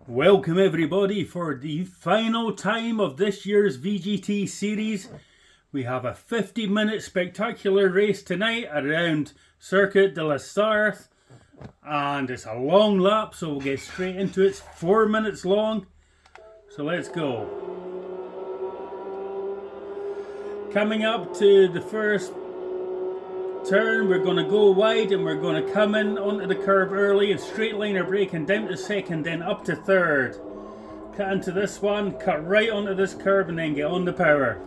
Welcome everybody for the final time of this year's VGT series. We have a 50-minute spectacular race tonight around Circuit De La Sarthe, and it's a long lap, so we'll get straight into it. It's 4 minutes long, so let's go. Coming up to the first turn, we're going to go wide and we're going to come in onto the curb early and straight line our braking down to second, then up to third. Cut into this one, cut right onto this curb and then get on the power.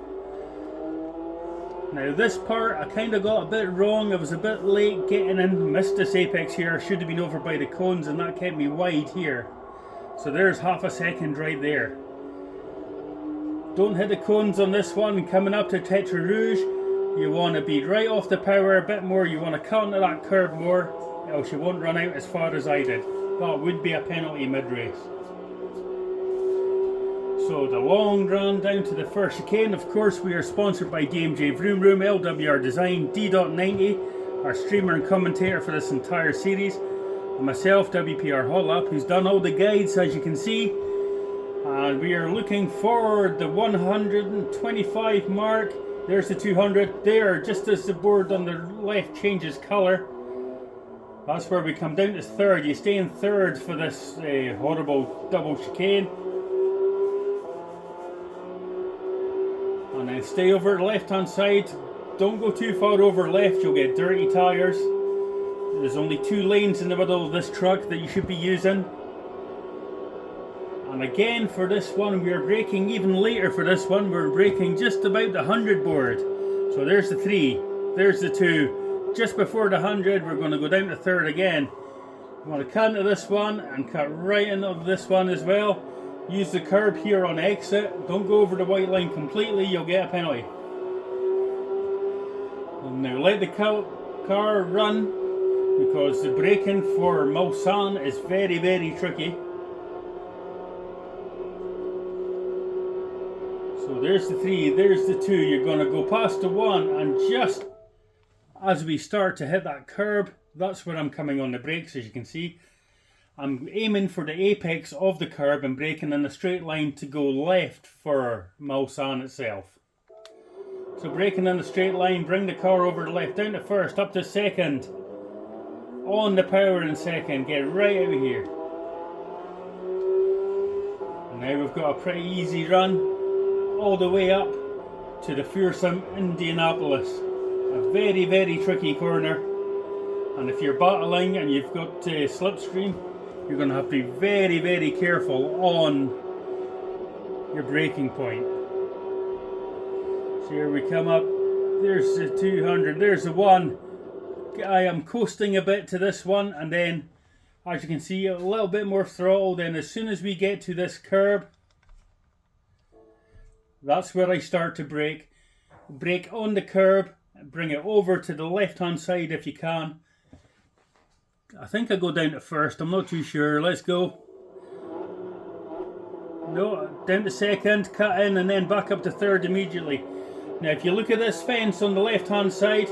Now this part I kind of got a bit wrong. I was a bit late getting in, missed this apex here. Should have been over by the cones and that kept me wide here. So there's half a second right there. Don't hit the cones on this one. Coming up to Tetra Rouge, you want to be right off the power a bit more. You want to cut into that curb more, else you won't run out as far as I did. That would be a penalty mid-race. So the long run down to the first chicane. Of course, we are sponsored by DMJ Vroom Room, LWR Design, D.90, our streamer and commentator for this entire series, and myself, WPR Hotlap, who's done all the guides as you can see. And we are looking for the 125 mark. There's the 200 there, just as the board on the left changes colour. That's where we come down to third. You stay in third for this horrible double chicane. And then stay over the left hand side. Don't go too far over left, you'll get dirty tyres. There's only 2 lanes in the middle of this truck that you should be using. And again for this one, we are braking even later for this one. We're braking just about the 100 board. So there's the 3, there's the 2. Just before the 100, we're going to go down to third again. We want to cut into this one and cut right into this one as well. Use the curb here on exit. Don't go over the white line completely, you'll get a penalty. And now let the car run, because the braking for Mulsanne is very, very tricky. So there's the 3, there's the 2. You're going to go past the 1, and just as we start to hit that curb, that's where I'm coming on the brakes, as you can see. I'm aiming for the apex of the curb and braking in a straight line to go left for Mulsanne itself. So braking in a straight line, bring the car over the left, down to first, up to second. On the power in second, get right out of here. And now we've got a pretty easy run all the way up to the fearsome Indianapolis. A very, very tricky corner. And if you're battling and you've got slipstream, you're going to have to be very, very careful on your braking point. So here we come up. There's the 200. There's the 1. I am coasting a bit to this one, and then, as you can see, a little bit more throttle. Then as soon as we get to this curb, that's where I start to brake. Brake on the curb, bring it over to the left hand side if you can. I think I go down to first, I'm not too sure. Let's go. No, down to second, cut in and then back up to third immediately. Now if you look at this fence on the left hand side,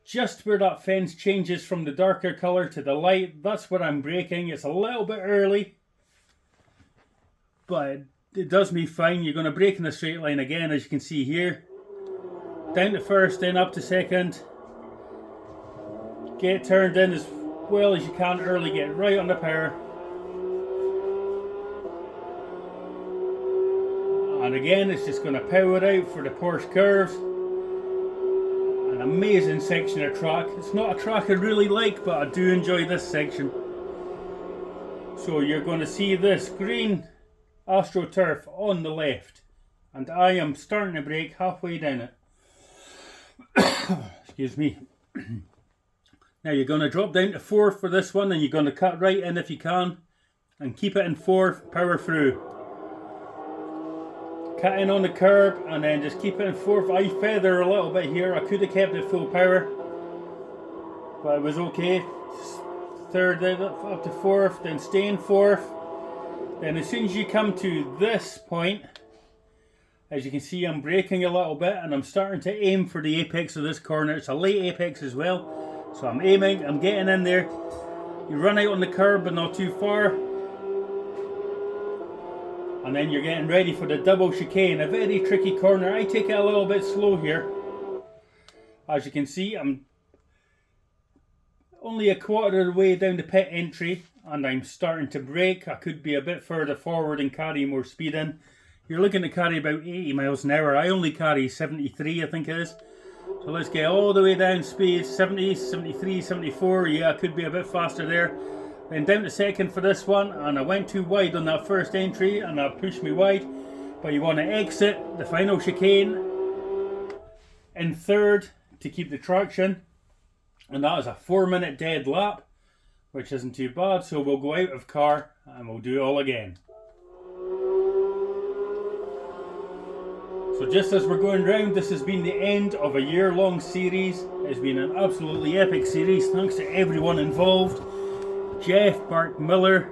just where that fence changes from the darker colour to the light, that's where I'm braking. It's a little bit early, but it does me fine. You're going to brake in a straight line again, as you can see here. Down to first, then up to second. Get turned in as well as you can early, get right on the power. And again, it's just going to power out for the Porsche curves. An amazing section of track. It's not a track I really like, but I do enjoy this section. So you're going to see this green AstroTurf on the left, and I am starting to brake halfway down it. Excuse me. Now you're going to drop down to 4th for this one, and you're going to cut right in if you can and keep it in 4th, power through. Cut in on the curb and then just keep it in 4th. I feather a little bit here. I could have kept it full power, but it was okay. 3rd up to 4th, then stay in 4th. Then as soon as you come to this point, as you can see, I'm braking a little bit and I'm starting to aim for the apex of this corner. It's a late apex as well. So I'm aiming, I'm getting in there. You run out on the curb but not too far. And then you're getting ready for the double chicane, a very tricky corner. I take it a little bit slow here. As you can see, I'm only a quarter of the way down the pit entry and I'm starting to brake. I could be a bit further forward and carry more speed in. You're looking to carry about 80 miles an hour. I only carry 73, I think it is. So let's get all the way down speed, 70, 73, 74. Yeah, I could be a bit faster there. Then down to second for this one, and I went too wide on that first entry and that pushed me wide. But you want to exit the final chicane in third to keep the traction. And that is a 4-minute dead lap, which isn't too bad. So we'll go out of car and we'll do it all again. So just as we're going round, this has been the end of a year-long series. It's been an absolutely epic series. Thanks to everyone involved. Jeff, Bart Miller,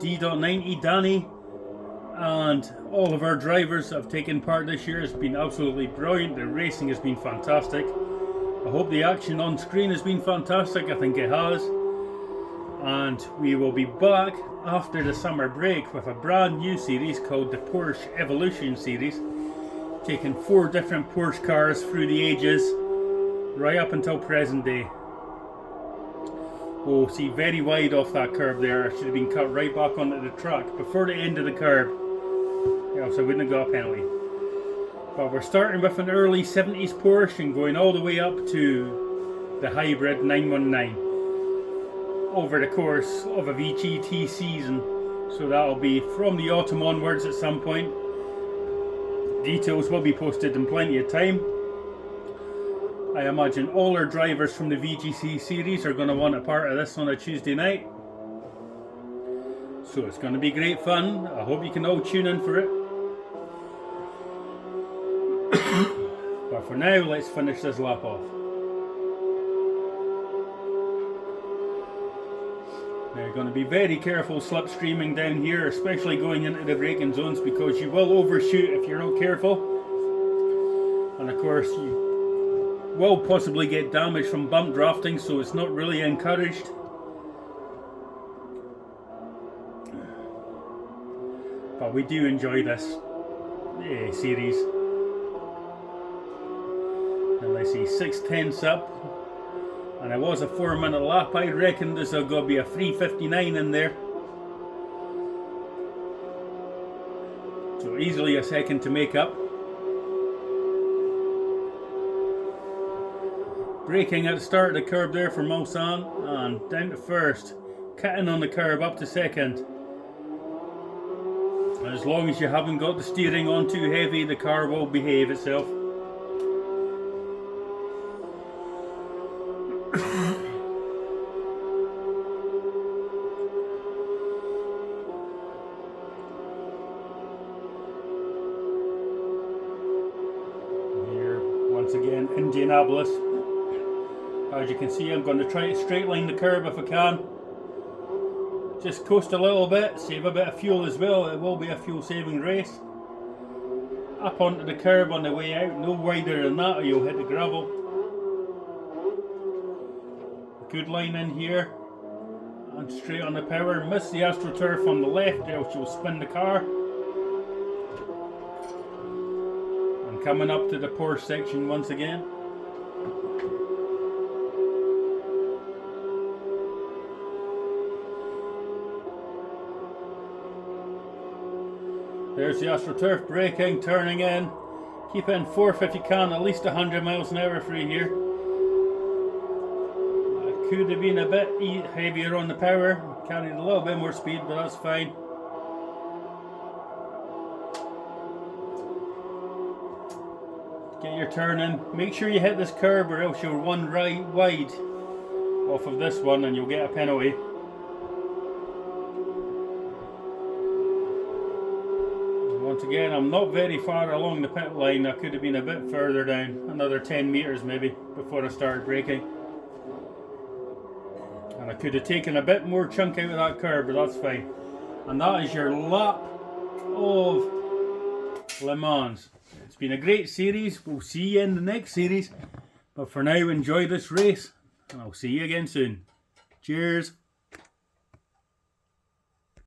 D.90, Danny, and all of our drivers that have taken part this year. It's been absolutely brilliant. The racing has been fantastic. I hope the action on screen has been fantastic. I think it has. And we will be back after the summer break with a brand new series called the Porsche Evolution series, taking 4 different Porsche cars through the ages right up until present day. Oh, see, very wide off that curb there. I should have been cut right back onto the track before the end of the curb, else I wouldn't have got a penalty. But we're starting with an early 70s Porsche and going all the way up to the hybrid 919 over the course of a VGT season. So that'll be from the autumn onwards at some point. Details will be posted in plenty of time. I imagine all our drivers from the VGC series are going to want a part of this on a Tuesday night. So it's going to be great fun. I hope you can all tune in for it. But for now, let's finish this lap off. Now you're going to be very careful slipstreaming down here, especially going into the braking zones, because you will overshoot if you're not careful. And of course, you will possibly get damage from bump drafting, so it's not really encouraged. But we do enjoy this series. And let's see, 6/10 up, and it was a 4-minute lap. I reckon there's going to be a 3:59 in there, so easily a second to make up. Braking at the start of the curb there for Mulsanne, and down to first, cutting on the curb up to second. And as long as you haven't got the steering on too heavy, the car will behave itself. Here, once again, Indianapolis. As you can see, I'm going to try to straight line the curb if I can. Just coast a little bit, save a bit of fuel as well. It will be a fuel saving race. Up onto the curb on the way out, no wider than that or you'll hit the gravel. Good line in here. And straight on the power. Miss the AstroTurf on the left, else you'll spin the car. And coming up to the Porsche section once again. There's the AstroTurf braking, turning in. Keep in 4th if you can, at least 100 miles an hour through here. Could have been a bit heavier on the power, carried a little bit more speed, but that's fine. Get your turn in. Make sure you hit this curb or else you'll run right wide off of this one and you'll get a penalty. Once again, I'm not very far along the pit line. I could have been a bit further down, another 10 meters maybe, before I started braking. And I could have taken a bit more chunk out of that curb, but that's fine. And that is your lap of Le Mans. It's been a great series. We'll see you in the next series. But for now, enjoy this race, and I'll see you again soon. Cheers.